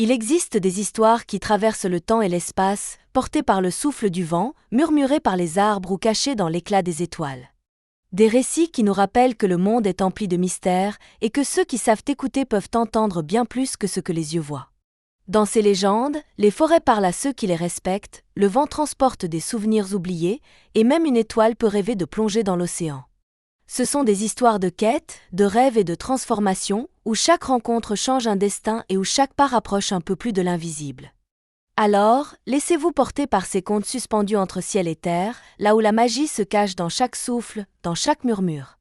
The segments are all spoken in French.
Il existe des histoires qui traversent le temps et l'espace, portées par le souffle du vent, murmurées par les arbres ou cachées dans l'éclat des étoiles. Des récits qui nous rappellent que le monde est empli de mystères et que ceux qui savent écouter peuvent entendre bien plus que ce que les yeux voient. Dans ces légendes, les forêts parlent à ceux qui les respectent, le vent transporte des souvenirs oubliés, et même une étoile peut rêver de plonger dans l'océan. Ce sont des histoires de quête, de rêve et de transformation, où chaque rencontre change un destin et où chaque pas rapproche un peu plus de l'invisible. Alors, laissez-vous porter par ces contes suspendus entre ciel et terre, là où la magie se cache dans chaque souffle, dans chaque murmure.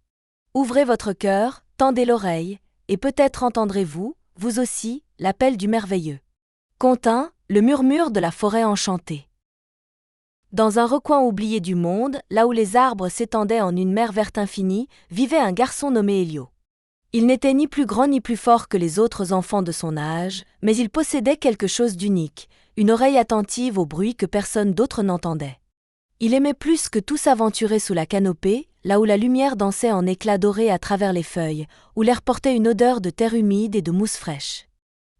Ouvrez votre cœur, tendez l'oreille, et peut-être entendrez-vous, vous aussi, l'appel du merveilleux. Conte 1, le murmure de la forêt enchantée. Dans un recoin oublié du monde, là où les arbres s'étendaient en une mer verte infinie, vivait un garçon nommé Elio. Il n'était ni plus grand ni plus fort que les autres enfants de son âge, mais il possédait quelque chose d'unique, une oreille attentive aux bruits que personne d'autre n'entendait. Il aimait plus que tout s'aventurer sous la canopée, là où la lumière dansait en éclats dorés à travers les feuilles, où l'air portait une odeur de terre humide et de mousse fraîche.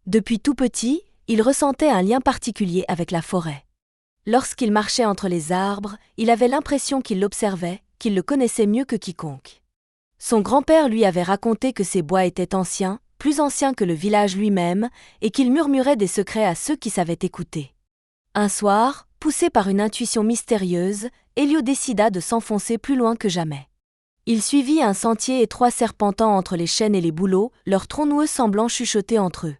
Depuis tout petit, il ressentait un lien particulier avec la forêt. Lorsqu'il marchait entre les arbres, il avait l'impression qu'il l'observait, qu'il le connaissait mieux que quiconque. Son grand-père lui avait raconté que ces bois étaient anciens, plus anciens que le village lui-même, et qu'il murmurait des secrets à ceux qui savaient écouter. Un soir, poussé par une intuition mystérieuse, Elio décida de s'enfoncer plus loin que jamais. Il suivit un sentier étroit serpentant entre les chênes et les bouleaux, leurs troncs noueux semblant chuchoter entre eux.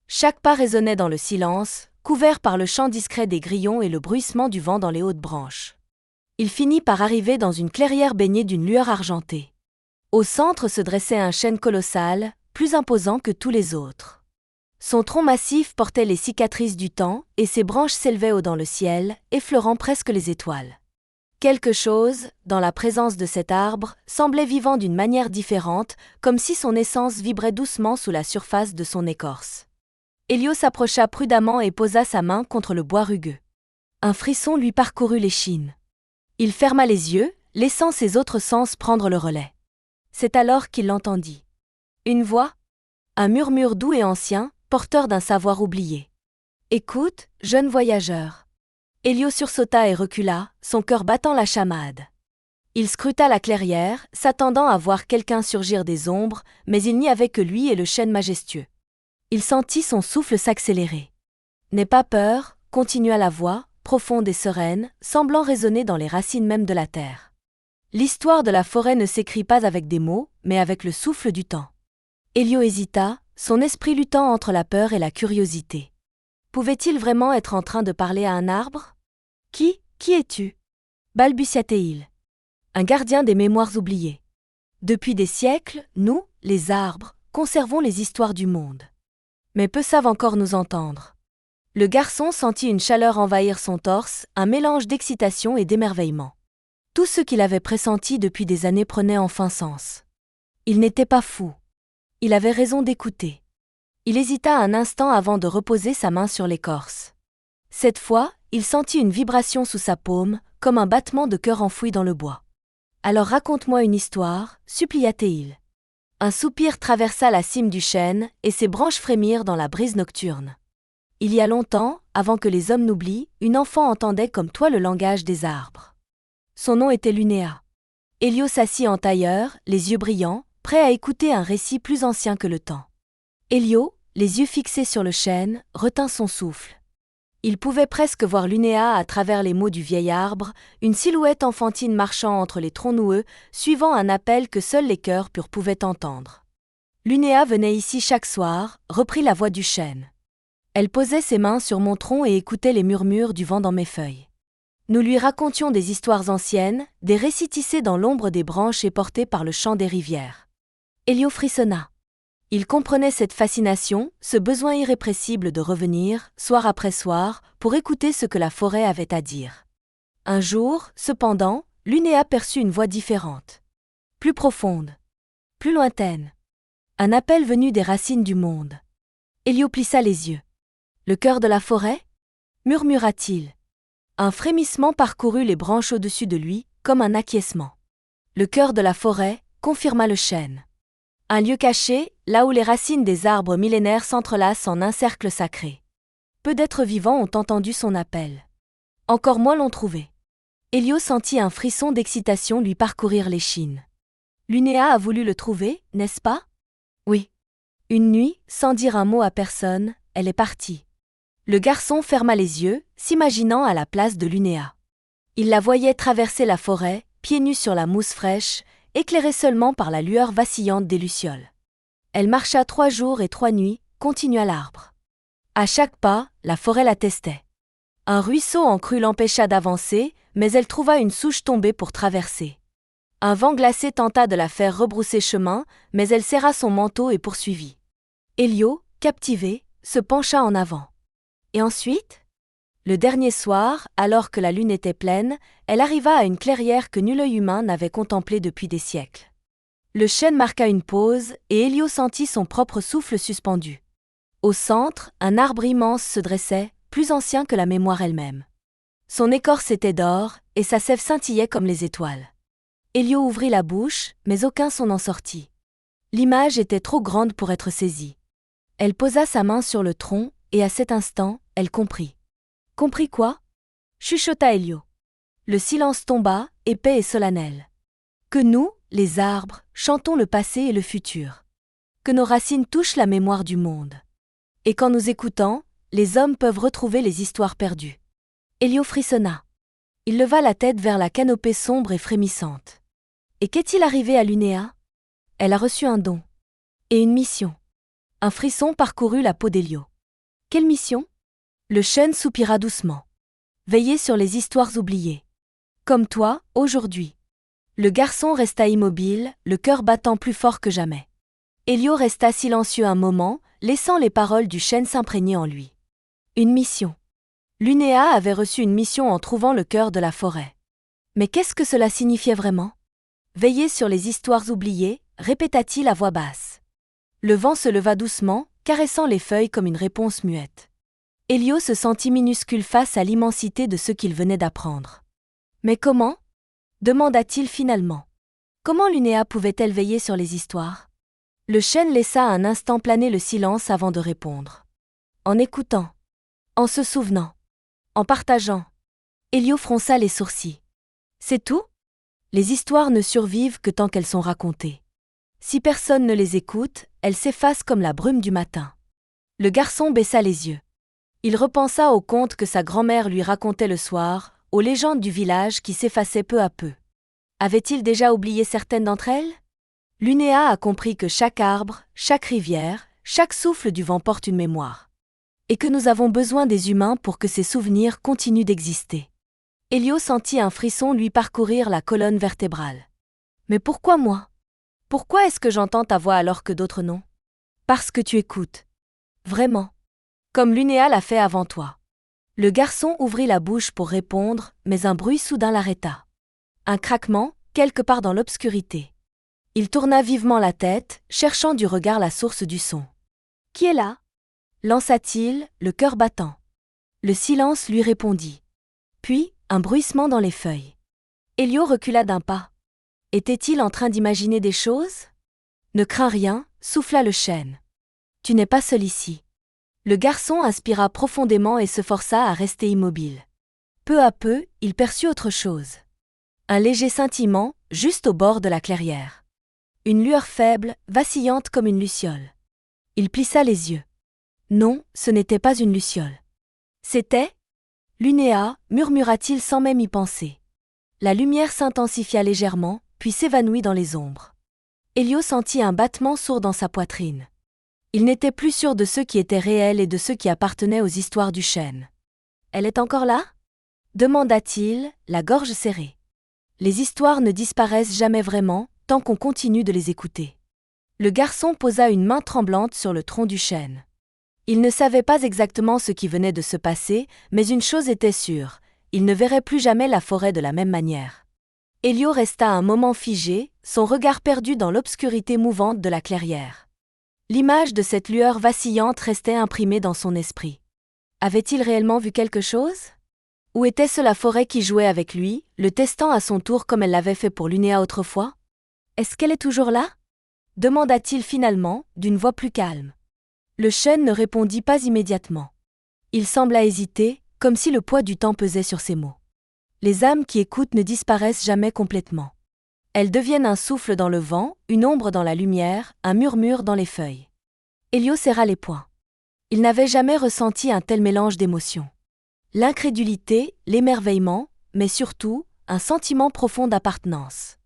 Chaque pas résonnait dans le silence, couvert par le chant discret des grillons et le bruissement du vent dans les hautes branches. Il finit par arriver dans une clairière baignée d'une lueur argentée. Au centre se dressait un chêne colossal, plus imposant que tous les autres. Son tronc massif portait les cicatrices du temps, et ses branches s'élevaient haut dans le ciel, effleurant presque les étoiles. Quelque chose, dans la présence de cet arbre, semblait vivant d'une manière différente, comme si son essence vibrait doucement sous la surface de son écorce. Elio s'approcha prudemment et posa sa main contre le bois rugueux. Un frisson lui parcourut l'échine. Il ferma les yeux, laissant ses autres sens prendre le relais. C'est alors qu'il l'entendit. Une voix, un murmure doux et ancien, porteur d'un savoir oublié. « Écoute, jeune voyageur. » Elio sursauta et recula, son cœur battant la chamade. Il scruta la clairière, s'attendant à voir quelqu'un surgir des ombres, mais il n'y avait que lui et le chêne majestueux. Il sentit son souffle s'accélérer. « N'aie pas peur », continua la voix, profonde et sereine, semblant résonner dans les racines même de la terre. L'histoire de la forêt ne s'écrit pas avec des mots, mais avec le souffle du temps. Elio hésita, son esprit luttant entre la peur et la curiosité. Pouvait-il vraiment être en train de parler à un arbre ? « Qui es-tu » balbutia-t-il. Un gardien des mémoires oubliées. Depuis des siècles, nous, les arbres, conservons les histoires du monde. Mais peu savent encore nous entendre. Le garçon sentit une chaleur envahir son torse, un mélange d'excitation et d'émerveillement. Tout ce qu'il avait pressenti depuis des années prenait enfin sens. Il n'était pas fou. Il avait raison d'écouter. Il hésita un instant avant de reposer sa main sur l'écorce. Cette fois, il sentit une vibration sous sa paume, comme un battement de cœur enfoui dans le bois. « Alors raconte-moi une histoire », supplia-t-il. Un soupir traversa la cime du chêne, et ses branches frémirent dans la brise nocturne. Il y a longtemps, avant que les hommes n'oublient, une enfant entendait comme toi le langage des arbres. Son nom était Lunéa. Elio s'assit en tailleur, les yeux brillants, prêt à écouter un récit plus ancien que le temps. Elio, les yeux fixés sur le chêne, retint son souffle. Il pouvait presque voir Lunéa à travers les mots du vieil arbre, une silhouette enfantine marchant entre les troncs noueux, suivant un appel que seuls les cœurs purs pouvaient entendre. Lunéa venait ici chaque soir, reprit la voix du chêne. Elle posait ses mains sur mon tronc et écoutait les murmures du vent dans mes feuilles. Nous lui racontions des histoires anciennes, des récits tissés dans l'ombre des branches et portés par le chant des rivières. Elio frissonna. Il comprenait cette fascination, ce besoin irrépressible de revenir, soir après soir, pour écouter ce que la forêt avait à dire. Un jour, cependant, Lunéa perçut une voix différente. Plus profonde. Plus lointaine. Un appel venu des racines du monde. Elio plissa les yeux. « Le cœur de la forêt » murmura-t-il. Un frémissement parcourut les branches au-dessus de lui, comme un acquiescement. « Le cœur de la forêt » confirma le chêne. Un lieu caché, là où les racines des arbres millénaires s'entrelacent en un cercle sacré. Peu d'êtres vivants ont entendu son appel. Encore moins l'ont trouvé. Elio sentit un frisson d'excitation lui parcourir l'échine. Lunéa a voulu le trouver, n'est-ce pas? Oui. Une nuit, sans dire un mot à personne, elle est partie. Le garçon ferma les yeux, s'imaginant à la place de Lunéa. Il la voyait traverser la forêt, pieds nus sur la mousse fraîche, éclairée seulement par la lueur vacillante des lucioles. Elle marcha 3 jours et 3 nuits, continua l'arbre. À chaque pas, la forêt l'attestait. Un ruisseau en crue l'empêcha d'avancer, mais elle trouva une souche tombée pour traverser. Un vent glacé tenta de la faire rebrousser chemin, mais elle serra son manteau et poursuivit. Elio, captivé, se pencha en avant. Et ensuite? Le dernier soir, alors que la lune était pleine, elle arriva à une clairière que nul œil humain n'avait contemplée depuis des siècles. Le chêne marqua une pause, et Elio sentit son propre souffle suspendu. Au centre, un arbre immense se dressait, plus ancien que la mémoire elle-même. Son écorce était d'or, et sa sève scintillait comme les étoiles. Elio ouvrit la bouche, mais aucun son n'en sortit. L'image était trop grande pour être saisie. Elle posa sa main sur le tronc, et à cet instant, elle comprit. Compris quoi? Chuchota Elio. Le silence tomba, épais et solennel. Que nous, les arbres, chantons le passé et le futur. Que nos racines touchent la mémoire du monde. Et qu'en nous écoutant, les hommes peuvent retrouver les histoires perdues. Elio frissonna. Il leva la tête vers la canopée sombre et frémissante. Et qu'est-il arrivé à Lunéa? Elle a reçu un don. Et une mission. Un frisson parcourut la peau d'Elio. Quelle mission? Le chêne soupira doucement. Veiller sur les histoires oubliées. Comme toi, aujourd'hui. Le garçon resta immobile, le cœur battant plus fort que jamais. Elio resta silencieux un moment, laissant les paroles du chêne s'imprégner en lui. Une mission. Lunéa avait reçu une mission en trouvant le cœur de la forêt. Mais qu'est-ce que cela signifiait vraiment? Veiller sur les histoires oubliées, répéta-t-il à voix basse. Le vent se leva doucement, caressant les feuilles comme une réponse muette. Elio se sentit minuscule face à l'immensité de ce qu'il venait d'apprendre. Mais comment? Demanda-t-il finalement. Comment Lunéa pouvait-elle veiller sur les histoires? Le chêne laissa un instant planer le silence avant de répondre. En écoutant. En se souvenant. En partageant. Elio fronça les sourcils. C'est tout? Les histoires ne survivent que tant qu'elles sont racontées. Si personne ne les écoute, elles s'effacent comme la brume du matin. Le garçon baissa les yeux. Il repensa aux contes que sa grand-mère lui racontait le soir, aux légendes du village qui s'effaçaient peu à peu. Avait-il déjà oublié certaines d'entre elles? Lunéa a compris que chaque arbre, chaque rivière, chaque souffle du vent porte une mémoire. Et que nous avons besoin des humains pour que ces souvenirs continuent d'exister. Elio sentit un frisson lui parcourir la colonne vertébrale. Mais pourquoi moi? Pourquoi est-ce que j'entends ta voix alors que d'autres non? Parce que tu écoutes. Vraiment. Comme Lunéa l'a fait avant toi. Le garçon ouvrit la bouche pour répondre, mais un bruit soudain l'arrêta. Un craquement, quelque part dans l'obscurité. Il tourna vivement la tête, cherchant du regard la source du son. Qui est là? Lança-t-il, le cœur battant. Le silence lui répondit. Puis, un bruissement dans les feuilles. Elio recula d'un pas. Était-il en train d'imaginer des choses? Ne crains rien, souffla le chêne. Tu n'es pas seul ici. Le garçon inspira profondément et se força à rester immobile. Peu à peu, il perçut autre chose. Un léger scintillement, juste au bord de la clairière. Une lueur faible, vacillante comme une luciole. Il plissa les yeux. Non, ce n'était pas une luciole. C'était Lunéa, murmura-t-il sans même y penser. La lumière s'intensifia légèrement, puis s'évanouit dans les ombres. Elio sentit un battement sourd dans sa poitrine. Il n'était plus sûr de ceux qui étaient réels et de ceux qui appartenaient aux histoires du chêne. Elle est encore là? Demanda-t-il, la gorge serrée. Les histoires ne disparaissent jamais vraiment, tant qu'on continue de les écouter. Le garçon posa une main tremblante sur le tronc du chêne. Il ne savait pas exactement ce qui venait de se passer, mais une chose était sûre, il ne verrait plus jamais la forêt de la même manière. Elio resta un moment figé, son regard perdu dans l'obscurité mouvante de la clairière. L'image de cette lueur vacillante restait imprimée dans son esprit. Avait-il réellement vu quelque chose? Ou était-ce la forêt qui jouait avec lui, le testant à son tour comme elle l'avait fait pour Lunéa autrefois? Est-ce qu'elle est toujours là? demanda-t-il finalement, d'une voix plus calme. Le chêne ne répondit pas immédiatement. Il sembla hésiter, comme si le poids du temps pesait sur ses mots. Les âmes qui écoutent ne disparaissent jamais complètement. Elles deviennent un souffle dans le vent, une ombre dans la lumière, un murmure dans les feuilles. Elio serra les poings. Il n'avait jamais ressenti un tel mélange d'émotions. L'incrédulité, l'émerveillement, mais surtout, un sentiment profond d'appartenance.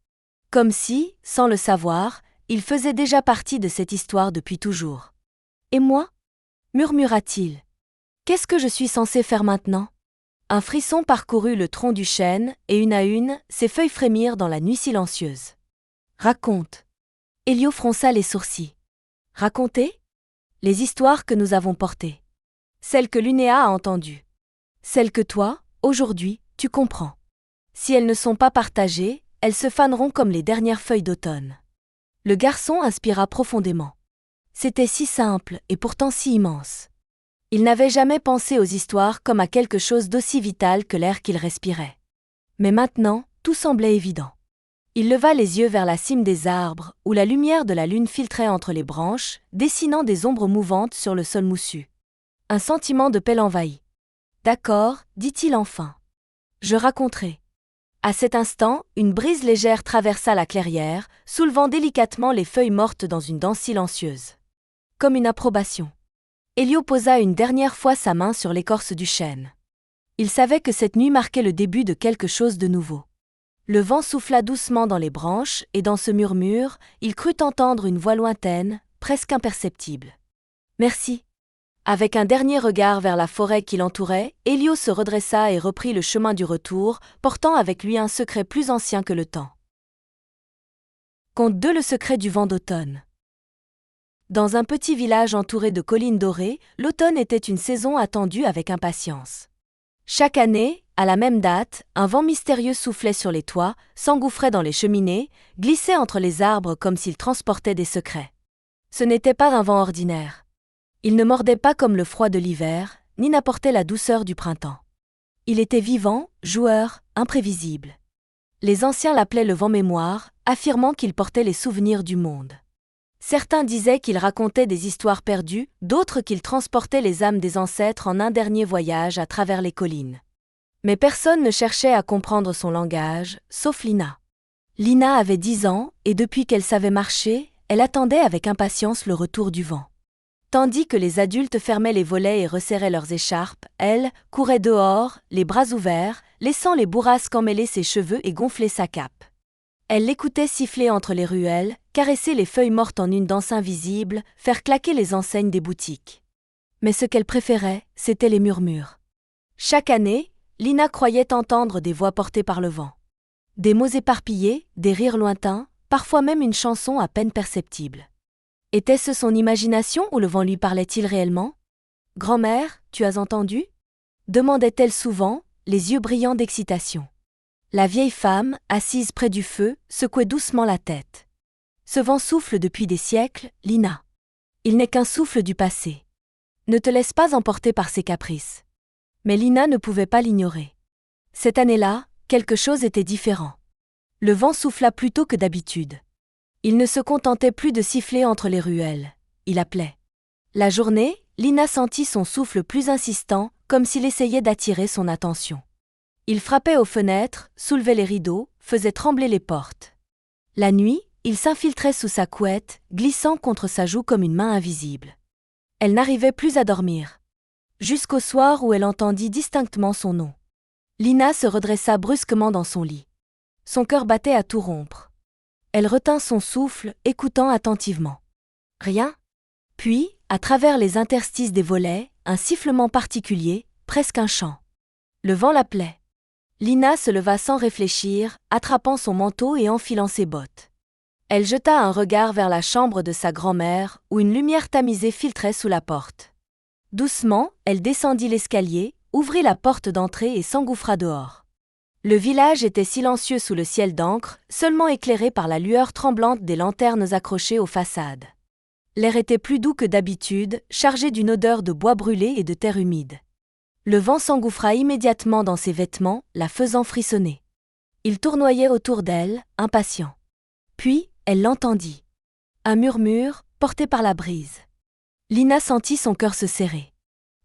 Comme si, sans le savoir, il faisait déjà partie de cette histoire depuis toujours. « Et moi » murmura-t-il. « Qu'est-ce que je suis censé faire maintenant ?» Un frisson parcourut le tronc du chêne, et une à une, ses feuilles frémirent dans la nuit silencieuse. « Raconte. » Elio fronça les sourcils. « Raconter » Les histoires que nous avons portées. Celles que Lunéa a entendues. Celles que toi, aujourd'hui, tu comprends. Si elles ne sont pas partagées, elles se faneront comme les dernières feuilles d'automne. Le garçon inspira profondément. C'était si simple et pourtant si immense. Il n'avait jamais pensé aux histoires comme à quelque chose d'aussi vital que l'air qu'il respirait. Mais maintenant, tout semblait évident. Il leva les yeux vers la cime des arbres, où la lumière de la lune filtrait entre les branches, dessinant des ombres mouvantes sur le sol moussu. Un sentiment de paix l'envahit. « D'accord, dit-il enfin. Je raconterai. » À cet instant, une brise légère traversa la clairière, soulevant délicatement les feuilles mortes dans une danse silencieuse. Comme une approbation. Elio posa une dernière fois sa main sur l'écorce du chêne. Il savait que cette nuit marquait le début de quelque chose de nouveau. Le vent souffla doucement dans les branches, et dans ce murmure, il crut entendre une voix lointaine, presque imperceptible. « Merci. » Avec un dernier regard vers la forêt qui l'entourait, Elio se redressa et reprit le chemin du retour, portant avec lui un secret plus ancien que le temps. Conte 2 Le secret du vent d'automne. Dans un petit village entouré de collines dorées, l'automne était une saison attendue avec impatience. Chaque année, à la même date, un vent mystérieux soufflait sur les toits, s'engouffrait dans les cheminées, glissait entre les arbres comme s'il transportait des secrets. Ce n'était pas un vent ordinaire. Il ne mordait pas comme le froid de l'hiver, ni n'apportait la douceur du printemps. Il était vivant, joueur, imprévisible. Les anciens l'appelaient le vent mémoire, affirmant qu'il portait les souvenirs du monde. Certains disaient qu'il racontait des histoires perdues, d'autres qu'il transportait les âmes des ancêtres en un dernier voyage à travers les collines. Mais personne ne cherchait à comprendre son langage, sauf Lina. Lina avait 10 ans, et depuis qu'elle savait marcher, elle attendait avec impatience le retour du vent. Tandis que les adultes fermaient les volets et resserraient leurs écharpes, elle courait dehors, les bras ouverts, laissant les bourrasques emmêler ses cheveux et gonfler sa cape. Elle l'écoutait siffler entre les ruelles, caresser les feuilles mortes en une danse invisible, faire claquer les enseignes des boutiques. Mais ce qu'elle préférait, c'étaient les murmures. Chaque année, Lina croyait entendre des voix portées par le vent. Des mots éparpillés, des rires lointains, parfois même une chanson à peine perceptible. Était-ce son imagination ou le vent lui parlait-il réellement ? « Grand-mère, tu as entendu » demandait-elle souvent, les yeux brillants d'excitation. La vieille femme, assise près du feu, secouait doucement la tête. Ce vent souffle depuis des siècles, Lina. Il n'est qu'un souffle du passé. Ne te laisse pas emporter par ses caprices. Mais Lina ne pouvait pas l'ignorer. Cette année-là, quelque chose était différent. Le vent souffla plus tôt que d'habitude. Il ne se contentait plus de siffler entre les ruelles. Il appelait. La journée, Lina sentit son souffle plus insistant, comme s'il essayait d'attirer son attention. Il frappait aux fenêtres, soulevait les rideaux, faisait trembler les portes. La nuit, il s'infiltrait sous sa couette, glissant contre sa joue comme une main invisible. Elle n'arrivait plus à dormir. Jusqu'au soir où elle entendit distinctement son nom. Lina se redressa brusquement dans son lit. Son cœur battait à tout rompre. Elle retint son souffle, écoutant attentivement. Rien. Puis, à travers les interstices des volets, un sifflement particulier, presque un chant. Le vent l'appelait. Lina se leva sans réfléchir, attrapant son manteau et enfilant ses bottes. Elle jeta un regard vers la chambre de sa grand-mère, où une lumière tamisée filtrait sous la porte. Doucement, elle descendit l'escalier, ouvrit la porte d'entrée et s'engouffra dehors. Le village était silencieux sous le ciel d'encre, seulement éclairé par la lueur tremblante des lanternes accrochées aux façades. L'air était plus doux que d'habitude, chargé d'une odeur de bois brûlé et de terre humide. Le vent s'engouffra immédiatement dans ses vêtements, la faisant frissonner. Il tournoyait autour d'elle, impatient. Puis, elle l'entendit. Un murmure, porté par la brise. Lina sentit son cœur se serrer.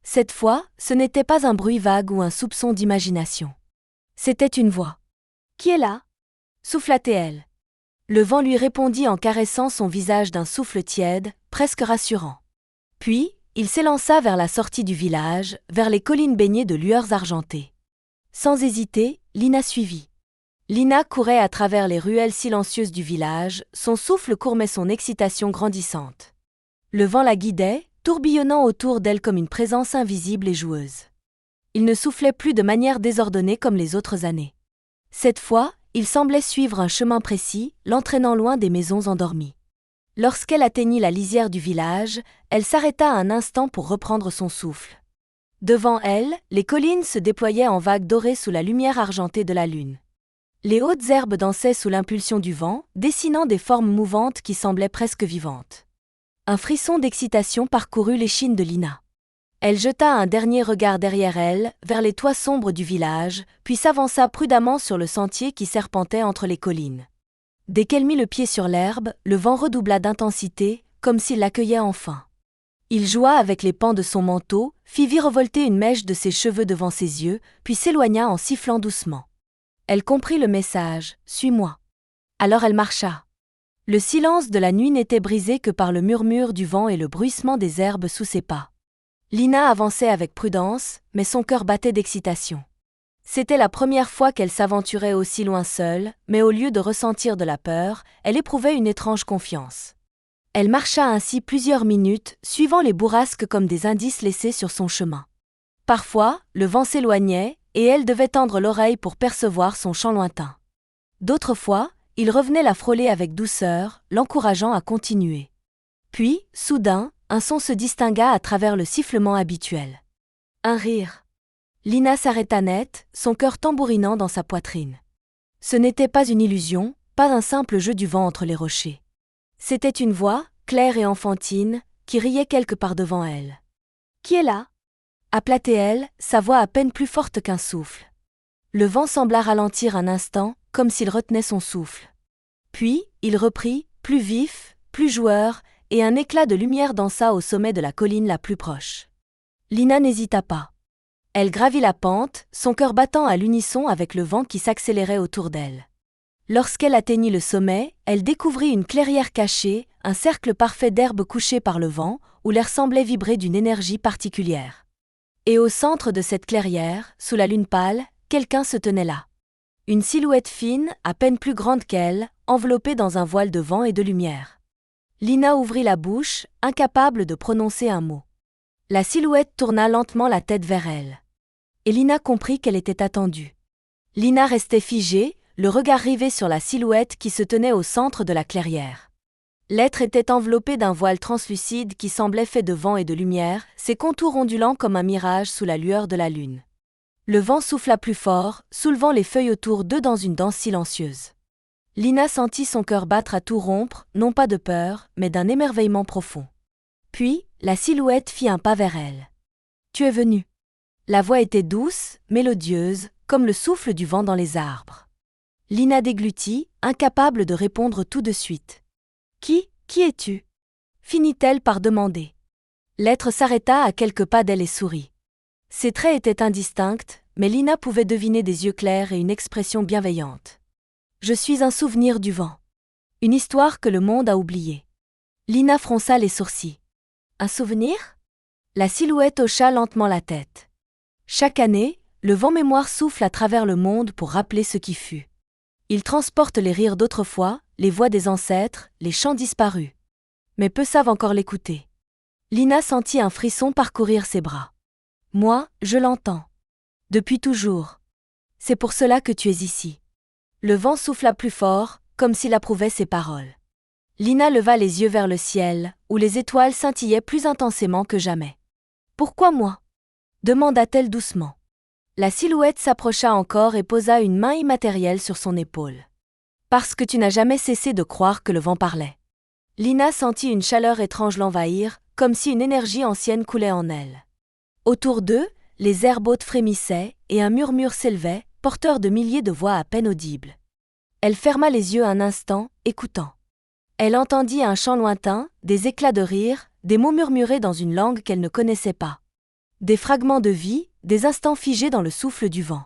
Cette fois, ce n'était pas un bruit vague ou un soupçon d'imagination. C'était une voix. « Qui est là » souffla-t-elle. Le vent lui répondit en caressant son visage d'un souffle tiède, presque rassurant. Puis, il s'élança vers la sortie du village, vers les collines baignées de lueurs argentées. Sans hésiter, Lina suivit. Lina courait à travers les ruelles silencieuses du village, son souffle court mais son excitation grandissante. Le vent la guidait, tourbillonnant autour d'elle comme une présence invisible et joueuse. Il ne soufflait plus de manière désordonnée comme les autres années. Cette fois, il semblait suivre un chemin précis, l'entraînant loin des maisons endormies. Lorsqu'elle atteignit la lisière du village, elle s'arrêta un instant pour reprendre son souffle. Devant elle, les collines se déployaient en vagues dorées sous la lumière argentée de la lune. Les hautes herbes dansaient sous l'impulsion du vent, dessinant des formes mouvantes qui semblaient presque vivantes. Un frisson d'excitation parcourut l'échine de Lina. Elle jeta un dernier regard derrière elle, vers les toits sombres du village, puis s'avança prudemment sur le sentier qui serpentait entre les collines. Dès qu'elle mit le pied sur l'herbe, le vent redoubla d'intensité, comme s'il l'accueillait enfin. Il joua avec les pans de son manteau, fit virevolter une mèche de ses cheveux devant ses yeux, puis s'éloigna en sifflant doucement. Elle comprit le message « Suis-moi ». Alors elle marcha. Le silence de la nuit n'était brisé que par le murmure du vent et le bruissement des herbes sous ses pas. Lina avançait avec prudence, mais son cœur battait d'excitation. C'était la première fois qu'elle s'aventurait aussi loin seule, mais au lieu de ressentir de la peur, elle éprouvait une étrange confiance. Elle marcha ainsi plusieurs minutes, suivant les bourrasques comme des indices laissés sur son chemin. Parfois, le vent s'éloignait, et elle devait tendre l'oreille pour percevoir son chant lointain. D'autres fois, il revenait la frôler avec douceur, l'encourageant à continuer. Puis, soudain, un son se distingua à travers le sifflement habituel. Un rire. Lina s'arrêta net, son cœur tambourinant dans sa poitrine. Ce n'était pas une illusion, pas un simple jeu du vent entre les rochers. C'était une voix, claire et enfantine, qui riait quelque part devant elle. « Qui est là » appela-t-elle, sa voix à peine plus forte qu'un souffle. Le vent sembla ralentir un instant, comme s'il retenait son souffle. Puis, il reprit, plus vif, plus joueur, et un éclat de lumière dansa au sommet de la colline la plus proche. Lina n'hésita pas. Elle gravit la pente, son cœur battant à l'unisson avec le vent qui s'accélérait autour d'elle. Lorsqu'elle atteignit le sommet, elle découvrit une clairière cachée, un cercle parfait d'herbes couchées par le vent, où l'air semblait vibrer d'une énergie particulière. Et au centre de cette clairière, sous la lune pâle, quelqu'un se tenait là. Une silhouette fine, à peine plus grande qu'elle, enveloppée dans un voile de vent et de lumière. Lina ouvrit la bouche, incapable de prononcer un mot. La silhouette tourna lentement la tête vers elle. Et Lina comprit qu'elle était attendue. Lina restait figée, le regard rivé sur la silhouette qui se tenait au centre de la clairière. L'être était enveloppé d'un voile translucide qui semblait fait de vent et de lumière, ses contours ondulants comme un mirage sous la lueur de la lune. Le vent souffla plus fort, soulevant les feuilles autour d'eux dans une danse silencieuse. Lina sentit son cœur battre à tout rompre, non pas de peur, mais d'un émerveillement profond. Puis, la silhouette fit un pas vers elle. « Tu es venue » La voix était douce, mélodieuse, comme le souffle du vent dans les arbres. Lina déglutit, incapable de répondre tout de suite. « Qui es-tu » finit-elle par demander. L'être s'arrêta à quelques pas d'elle et sourit. Ses traits étaient indistincts, mais Lina pouvait deviner des yeux clairs et une expression bienveillante. « Je suis un souvenir du vent. Une histoire que le monde a oubliée. » Lina fronça les sourcils. « Un souvenir » La silhouette hocha lentement la tête. Chaque année, le vent mémoire souffle à travers le monde pour rappeler ce qui fut. Il transporte les rires d'autrefois, les voix des ancêtres, les chants disparus. Mais peu savent encore l'écouter. Lina sentit un frisson parcourir ses bras. « Moi, je l'entends. Depuis toujours. C'est pour cela que tu es ici. » Le vent souffla plus fort, comme s'il approuvait ses paroles. Lina leva les yeux vers le ciel, où les étoiles scintillaient plus intensément que jamais. « Pourquoi moi » demanda-t-elle doucement. La silhouette s'approcha encore et posa une main immatérielle sur son épaule. « Parce que tu n'as jamais cessé de croire que le vent parlait. » Lina sentit une chaleur étrange l'envahir, comme si une énergie ancienne coulait en elle. Autour d'eux, les herbes hautes frémissaient, et un murmure s'élevait, porteur de milliers de voix à peine audibles. Elle ferma les yeux un instant, écoutant. Elle entendit un chant lointain, des éclats de rire, des mots murmurés dans une langue qu'elle ne connaissait pas. Des fragments de vie, des instants figés dans le souffle du vent.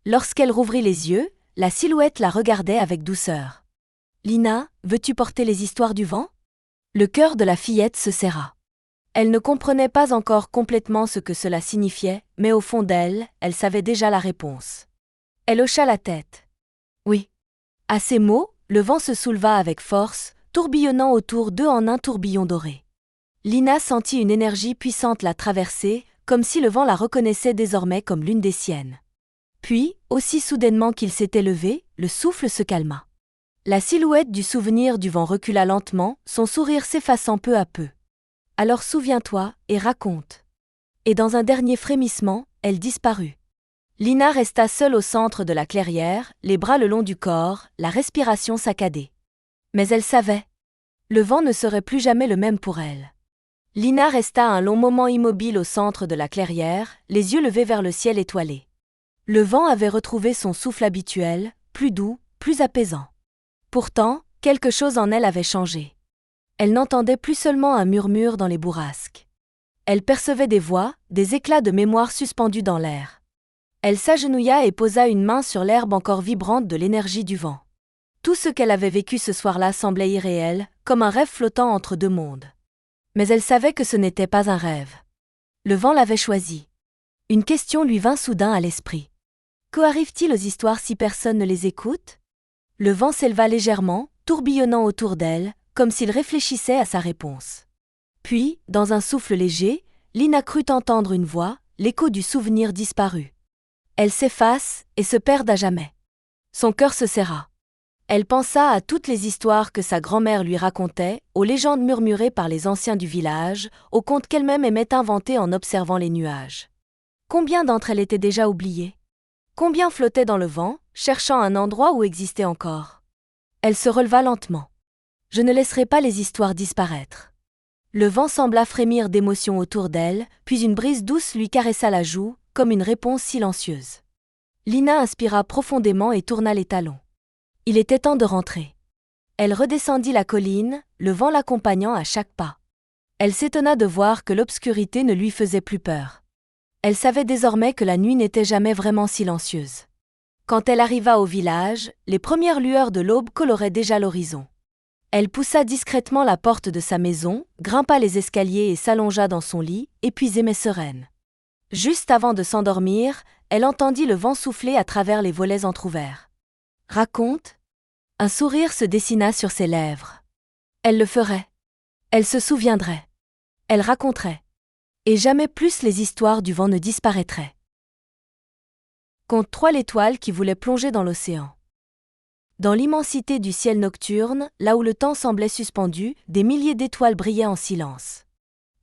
Lorsqu'elle rouvrit les yeux, la silhouette la regardait avec douceur. « Lina, veux-tu porter les histoires du vent ?» Le cœur de la fillette se serra. Elle ne comprenait pas encore complètement ce que cela signifiait, mais au fond d'elle, elle savait déjà la réponse. Elle hocha la tête. Oui. À ces mots, le vent se souleva avec force, tourbillonnant autour d'eux en un tourbillon doré. Lina sentit une énergie puissante la traverser, comme si le vent la reconnaissait désormais comme l'une des siennes. Puis, aussi soudainement qu'il s'était levé, le souffle se calma. La silhouette du souvenir du vent recula lentement, son sourire s'effaçant peu à peu. Alors souviens-toi et raconte. Et dans un dernier frémissement, elle disparut. Lina resta seule au centre de la clairière, les bras le long du corps, la respiration saccadée. Mais elle savait. Le vent ne serait plus jamais le même pour elle. Lina resta un long moment immobile au centre de la clairière, les yeux levés vers le ciel étoilé. Le vent avait retrouvé son souffle habituel, plus doux, plus apaisant. Pourtant, quelque chose en elle avait changé. Elle n'entendait plus seulement un murmure dans les bourrasques. Elle percevait des voix, des éclats de mémoire suspendus dans l'air. Elle s'agenouilla et posa une main sur l'herbe encore vibrante de l'énergie du vent. Tout ce qu'elle avait vécu ce soir-là semblait irréel, comme un rêve flottant entre deux mondes. Mais elle savait que ce n'était pas un rêve. Le vent l'avait choisi. Une question lui vint soudain à l'esprit. Qu'arrive-t-il aux histoires si personne ne les écoute ? Le vent s'éleva légèrement, tourbillonnant autour d'elle, comme s'il réfléchissait à sa réponse. Puis, dans un souffle léger, Lina crut entendre une voix, l'écho du souvenir disparut. Elle s'efface et se perd à jamais. Son cœur se serra. Elle pensa à toutes les histoires que sa grand-mère lui racontait, aux légendes murmurées par les anciens du village, aux contes qu'elle-même aimait inventer en observant les nuages. Combien d'entre elles étaient déjà oubliées ? Combien flottaient dans le vent, cherchant un endroit où existait encore ? Elle se releva lentement. Je ne laisserai pas les histoires disparaître. Le vent sembla frémir d'émotion autour d'elle, puis une brise douce lui caressa la joue, comme une réponse silencieuse. Lina inspira profondément et tourna les talons. Il était temps de rentrer. Elle redescendit la colline, le vent l'accompagnant à chaque pas. Elle s'étonna de voir que l'obscurité ne lui faisait plus peur. Elle savait désormais que la nuit n'était jamais vraiment silencieuse. Quand elle arriva au village, les premières lueurs de l'aube coloraient déjà l'horizon. Elle poussa discrètement la porte de sa maison, grimpa les escaliers et s'allongea dans son lit, épuisée mais sereine. Juste avant de s'endormir, elle entendit le vent souffler à travers les volets entr'ouverts. « Raconte ?» Un sourire se dessina sur ses lèvres. Elle le ferait. Elle se souviendrait. Elle raconterait. Et jamais plus les histoires du vent ne disparaîtraient. Conte 3 l'étoile qui voulait plonger dans l'océan. Dans l'immensité du ciel nocturne, là où le temps semblait suspendu, des milliers d'étoiles brillaient en silence.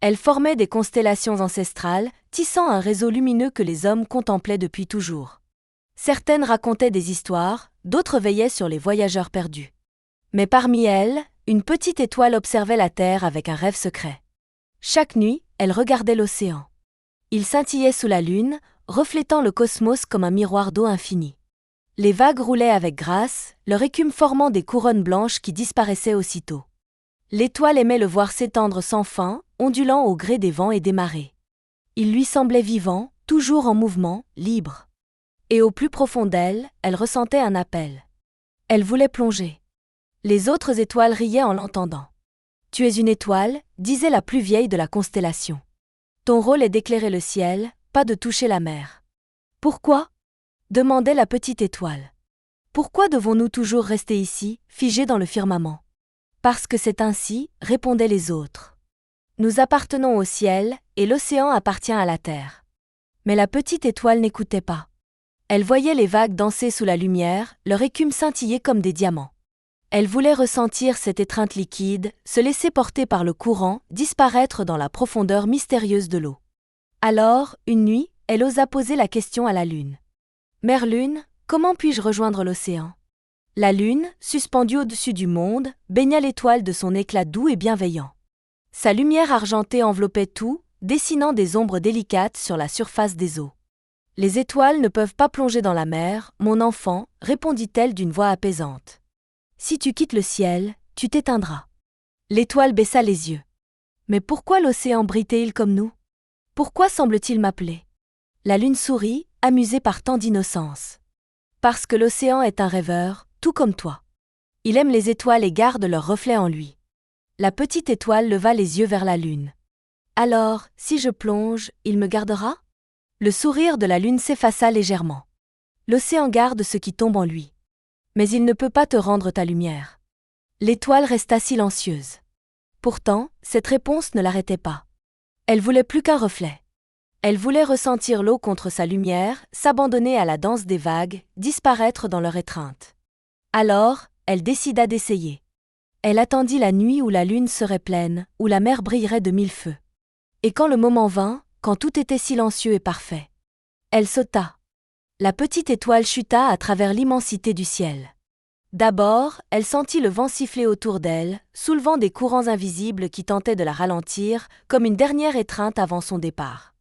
Elles formaient des constellations ancestrales, tissant un réseau lumineux que les hommes contemplaient depuis toujours. Certaines racontaient des histoires, d'autres veillaient sur les voyageurs perdus. Mais parmi elles, une petite étoile observait la Terre avec un rêve secret. Chaque nuit, elle regardait l'océan. Il scintillait sous la lune, reflétant le cosmos comme un miroir d'eau infini. Les vagues roulaient avec grâce, leur écume formant des couronnes blanches qui disparaissaient aussitôt. L'étoile aimait le voir s'étendre sans fin, ondulant au gré des vents et des marées. Il lui semblait vivant, toujours en mouvement, libre. Et au plus profond d'elle, elle ressentait un appel. Elle voulait plonger. Les autres étoiles riaient en l'entendant. « Tu es une étoile », disait la plus vieille de la constellation. « Ton rôle est d'éclairer le ciel, pas de toucher la mer. »« Pourquoi ?» demandait la petite étoile. « Pourquoi devons-nous toujours rester ici, figés dans le firmament ?»« Parce que c'est ainsi, » répondaient les autres. « Nous appartenons au ciel, et l'océan appartient à la terre. » Mais la petite étoile n'écoutait pas. Elle voyait les vagues danser sous la lumière, leur écume scintiller comme des diamants. Elle voulait ressentir cette étreinte liquide, se laisser porter par le courant, disparaître dans la profondeur mystérieuse de l'eau. Alors, une nuit, elle osa poser la question à la lune. « Mère Lune, comment puis-je rejoindre l'océan ?» La lune, suspendue au-dessus du monde, baigna l'étoile de son éclat doux et bienveillant. Sa lumière argentée enveloppait tout, dessinant des ombres délicates sur la surface des eaux. « Les étoiles ne peuvent pas plonger dans la mer, mon enfant, répondit-elle d'une voix apaisante. Si tu quittes le ciel, tu t'éteindras. L'étoile baissa les yeux. Mais pourquoi l'océan brille-t-il comme nous? Pourquoi semble-t-il m'appeler? La lune sourit, amusée par tant d'innocence. Parce que l'océan est un rêveur, tout comme toi. Il aime les étoiles et garde leur reflet en lui. La petite étoile leva les yeux vers la lune. Alors, si je plonge, il me gardera? Le sourire de la lune s'effaça légèrement. L'océan garde ce qui tombe en lui. Mais il ne peut pas te rendre ta lumière. L'étoile resta silencieuse. Pourtant, cette réponse ne l'arrêtait pas. Elle voulait plus qu'un reflet. Elle voulait ressentir l'eau contre sa lumière, s'abandonner à la danse des vagues, disparaître dans leur étreinte. Alors, elle décida d'essayer. Elle attendit la nuit où la lune serait pleine, où la mer brillerait de mille feux. Et quand le moment vint, quand tout était silencieux et parfait, elle sauta. La petite étoile chuta à travers l'immensité du ciel. D'abord, elle sentit le vent siffler autour d'elle, soulevant des courants invisibles qui tentaient de la ralentir, comme une dernière étreinte avant son départ.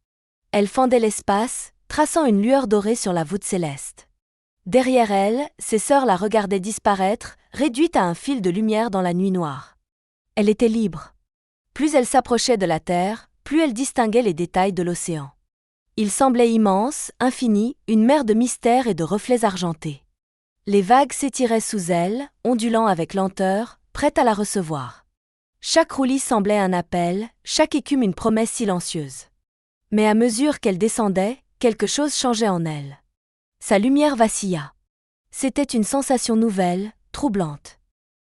Elle fendait l'espace, traçant une lueur dorée sur la voûte céleste. Derrière elle, ses sœurs la regardaient disparaître, réduite à un fil de lumière dans la nuit noire. Elle était libre. Plus elle s'approchait de la terre, plus elle distinguait les détails de l'océan. Il semblait immense, infini, une mer de mystères et de reflets argentés. Les vagues s'étiraient sous elle, ondulant avec lenteur, prêtes à la recevoir. Chaque roulis semblait un appel, chaque écume une promesse silencieuse. Mais à mesure qu'elle descendait, quelque chose changeait en elle. Sa lumière vacilla. C'était une sensation nouvelle, troublante.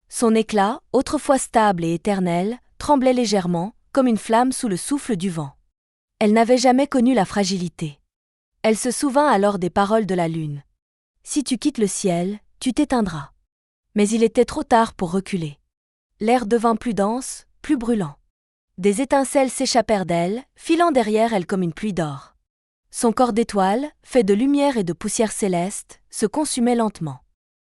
Son éclat, autrefois stable et éternel, tremblait légèrement, comme une flamme sous le souffle du vent. Elle n'avait jamais connu la fragilité. Elle se souvint alors des paroles de la lune. Si tu quittes le ciel, tu t'éteindras. Mais il était trop tard pour reculer. L'air devint plus dense, plus brûlant. Des étincelles s'échappèrent d'elle, filant derrière elle comme une pluie d'or. Son corps d'étoile, fait de lumière et de poussière céleste, se consumait lentement.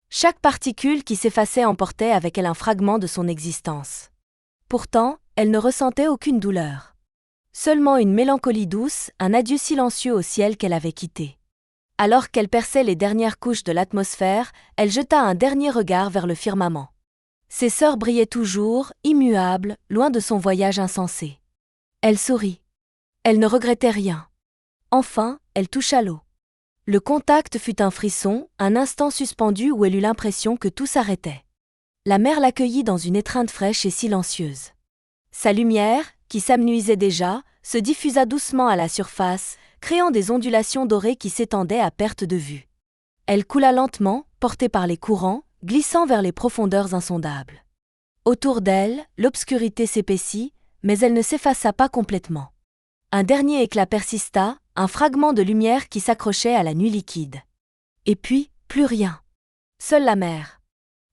Chaque particule qui s'effaçait emportait avec elle un fragment de son existence. Pourtant, elle ne ressentait aucune douleur. Seulement une mélancolie douce, un adieu silencieux au ciel qu'elle avait quitté. Alors qu'elle perçait les dernières couches de l'atmosphère, elle jeta un dernier regard vers le firmament. Ses sœurs brillaient toujours, immuables, loin de son voyage insensé. Elle sourit. Elle ne regrettait rien. Enfin, elle toucha l'eau. Le contact fut un frisson, un instant suspendu où elle eut l'impression que tout s'arrêtait. La mer l'accueillit dans une étreinte fraîche et silencieuse. Sa lumière, qui s'amenuisait déjà, se diffusa doucement à la surface, créant des ondulations dorées qui s'étendaient à perte de vue. Elle coula lentement, portée par les courants, glissant vers les profondeurs insondables. Autour d'elle, l'obscurité s'épaissit, mais elle ne s'effaça pas complètement. Un dernier éclat persista, un fragment de lumière qui s'accrochait à la nuit liquide. Et puis, plus rien. Seule la mer.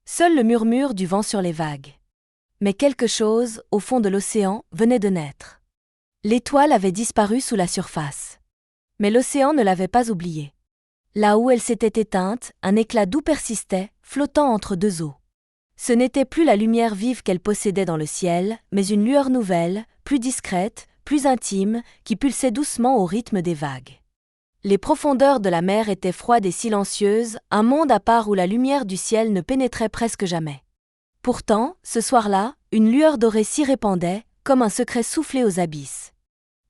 Seul le murmure du vent sur les vagues. Mais quelque chose, au fond de l'océan, venait de naître. L'étoile avait disparu sous la surface. Mais l'océan ne l'avait pas oubliée. Là où elle s'était éteinte, un éclat doux persistait, flottant entre deux eaux. Ce n'était plus la lumière vive qu'elle possédait dans le ciel, mais une lueur nouvelle, plus discrète, plus intime, qui pulsait doucement au rythme des vagues. Les profondeurs de la mer étaient froides et silencieuses, un monde à part où la lumière du ciel ne pénétrait presque jamais. Pourtant, ce soir-là, une lueur dorée s'y répandait, comme un secret soufflé aux abysses.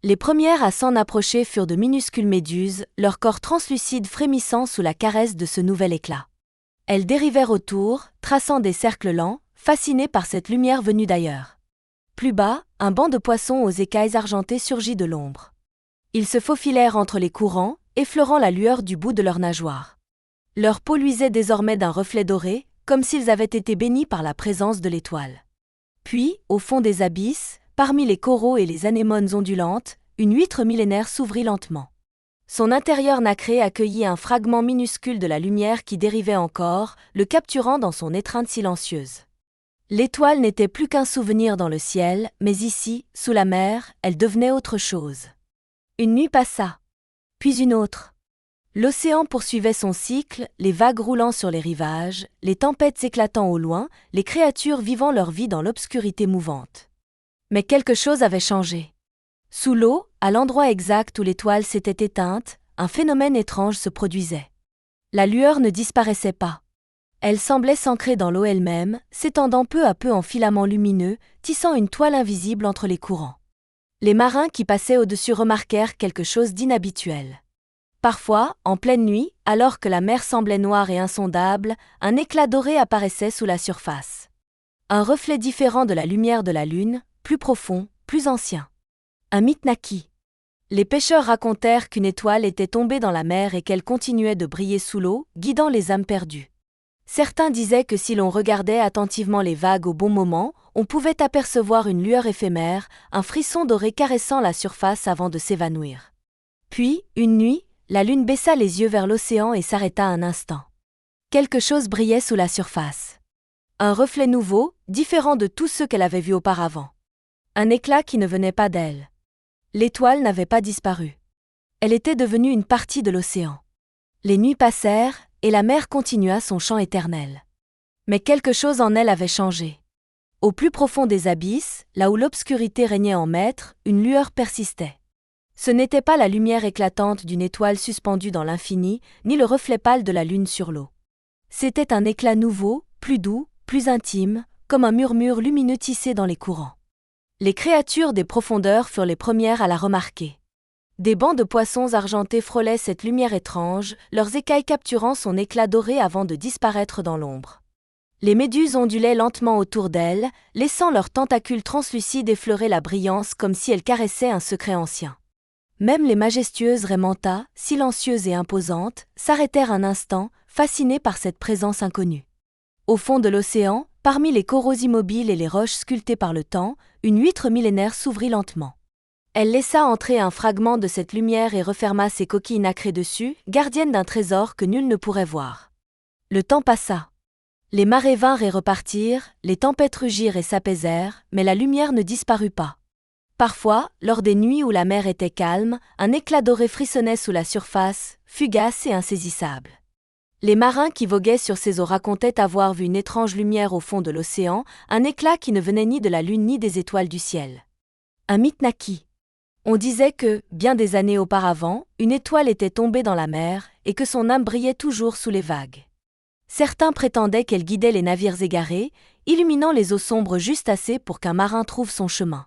Les premières à s'en approcher furent de minuscules méduses, leur corps translucide frémissant sous la caresse de ce nouvel éclat. Elles dérivèrent autour, traçant des cercles lents, fascinées par cette lumière venue d'ailleurs. Plus bas, un banc de poissons aux écailles argentées surgit de l'ombre. Ils se faufilèrent entre les courants, effleurant la lueur du bout de leurs nageoires. Leur peau luisait désormais d'un reflet doré, comme s'ils avaient été bénis par la présence de l'étoile. Puis, au fond des abysses, parmi les coraux et les anémones ondulantes, une huître millénaire s'ouvrit lentement. Son intérieur nacré accueillit un fragment minuscule de la lumière qui dérivait encore, le capturant dans son étreinte silencieuse. L'étoile n'était plus qu'un souvenir dans le ciel, mais ici, sous la mer, elle devenait autre chose. Une nuit passa. Puis une autre. L'océan poursuivait son cycle, les vagues roulant sur les rivages, les tempêtes éclatant au loin, les créatures vivant leur vie dans l'obscurité mouvante. Mais quelque chose avait changé. Sous l'eau, à l'endroit exact où l'étoile s'était éteinte, un phénomène étrange se produisait. La lueur ne disparaissait pas. Elle semblait s'ancrer dans l'eau elle-même, s'étendant peu à peu en filaments lumineux, tissant une toile invisible entre les courants. Les marins qui passaient au-dessus remarquèrent quelque chose d'inhabituel. Parfois, en pleine nuit, alors que la mer semblait noire et insondable, un éclat doré apparaissait sous la surface. Un reflet différent de la lumière de la lune, plus profond, plus ancien. Un mythe naquit. Les pêcheurs racontèrent qu'une étoile était tombée dans la mer et qu'elle continuait de briller sous l'eau, guidant les âmes perdues. Certains disaient que si l'on regardait attentivement les vagues au bon moment, on pouvait apercevoir une lueur éphémère, un frisson doré caressant la surface avant de s'évanouir. Puis, une nuit, la lune baissa les yeux vers l'océan et s'arrêta un instant. Quelque chose brillait sous la surface. Un reflet nouveau, différent de tous ceux qu'elle avait vus auparavant. Un éclat qui ne venait pas d'elle. L'étoile n'avait pas disparu. Elle était devenue une partie de l'océan. Les nuits passèrent, et la mer continua son chant éternel. Mais quelque chose en elle avait changé. Au plus profond des abysses, là où l'obscurité régnait en maître, une lueur persistait. Ce n'était pas la lumière éclatante d'une étoile suspendue dans l'infini, ni le reflet pâle de la lune sur l'eau. C'était un éclat nouveau, plus doux, plus intime, comme un murmure lumineux tissé dans les courants. Les créatures des profondeurs furent les premières à la remarquer. Des bancs de poissons argentés frôlaient cette lumière étrange, leurs écailles capturant son éclat doré avant de disparaître dans l'ombre. Les méduses ondulaient lentement autour d'elles, laissant leurs tentacules translucides effleurer la brillance comme si elles caressaient un secret ancien. Même les majestueuses raies mantas, silencieuses et imposantes, s'arrêtèrent un instant, fascinées par cette présence inconnue. Au fond de l'océan, parmi les coraux immobiles et les roches sculptées par le temps, une huître millénaire s'ouvrit lentement. Elle laissa entrer un fragment de cette lumière et referma ses coquilles nacrées dessus, gardienne d'un trésor que nul ne pourrait voir. Le temps passa. Les marées vinrent et repartirent, les tempêtes rugirent et s'apaisèrent, mais la lumière ne disparut pas. Parfois, lors des nuits où la mer était calme, un éclat doré frissonnait sous la surface, fugace et insaisissable. Les marins qui voguaient sur ces eaux racontaient avoir vu une étrange lumière au fond de l'océan, un éclat qui ne venait ni de la lune ni des étoiles du ciel. Un mythe naquit. On disait que, bien des années auparavant, une étoile était tombée dans la mer et que son âme brillait toujours sous les vagues. Certains prétendaient qu'elle guidait les navires égarés, illuminant les eaux sombres juste assez pour qu'un marin trouve son chemin.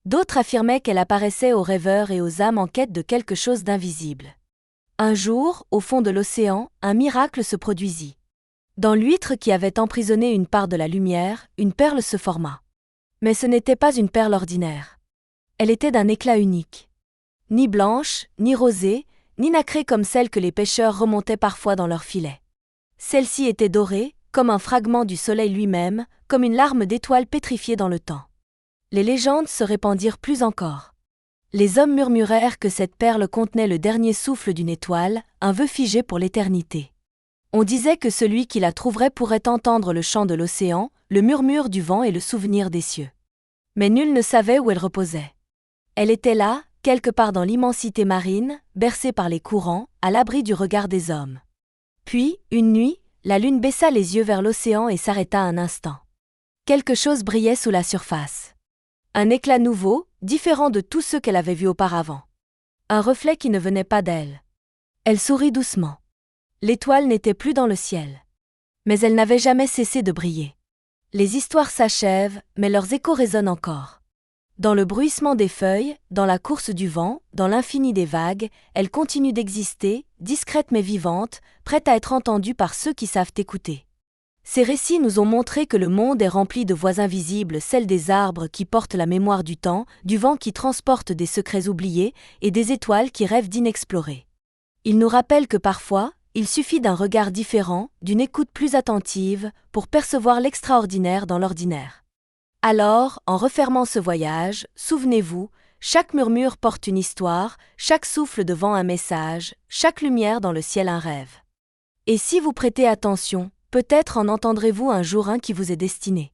D'autres affirmaient qu'elle apparaissait aux rêveurs et aux âmes en quête de quelque chose d'invisible. Un jour, au fond de l'océan, un miracle se produisit. Dans l'huître qui avait emprisonné une part de la lumière, une perle se forma. Mais ce n'était pas une perle ordinaire. Elle était d'un éclat unique. Ni blanche, ni rosée, ni nacrée comme celle que les pêcheurs remontaient parfois dans leurs filets. Celle-ci était dorée, comme un fragment du soleil lui-même, comme une larme d'étoile pétrifiée dans le temps. Les légendes se répandirent plus encore. Les hommes murmurèrent que cette perle contenait le dernier souffle d'une étoile, un vœu figé pour l'éternité. On disait que celui qui la trouverait pourrait entendre le chant de l'océan, le murmure du vent et le souvenir des cieux. Mais nul ne savait où elle reposait. Elle était là, quelque part dans l'immensité marine, bercée par les courants, à l'abri du regard des hommes. Puis, une nuit, la lune baissa les yeux vers l'océan et s'arrêta un instant. Quelque chose brillait sous la surface. Un éclat nouveau, différent de tous ceux qu'elle avait vus auparavant. Un reflet qui ne venait pas d'elle. Elle sourit doucement. L'étoile n'était plus dans le ciel. Mais elle n'avait jamais cessé de briller. Les histoires s'achèvent, mais leurs échos résonnent encore. Dans le bruissement des feuilles, dans la course du vent, dans l'infini des vagues, elle continue d'exister, discrète mais vivante, prête à être entendue par ceux qui savent écouter. Ces récits nous ont montré que le monde est rempli de voix invisibles, celles des arbres qui portent la mémoire du temps, du vent qui transporte des secrets oubliés, et des étoiles qui rêvent d'inexplorer. Ils nous rappellent que parfois, il suffit d'un regard différent, d'une écoute plus attentive, pour percevoir l'extraordinaire dans l'ordinaire. Alors, en refermant ce voyage, souvenez-vous, chaque murmure porte une histoire, chaque souffle de vent un message, chaque lumière dans le ciel un rêve. Et si vous prêtez attention, peut-être en entendrez-vous un jour un qui vous est destiné.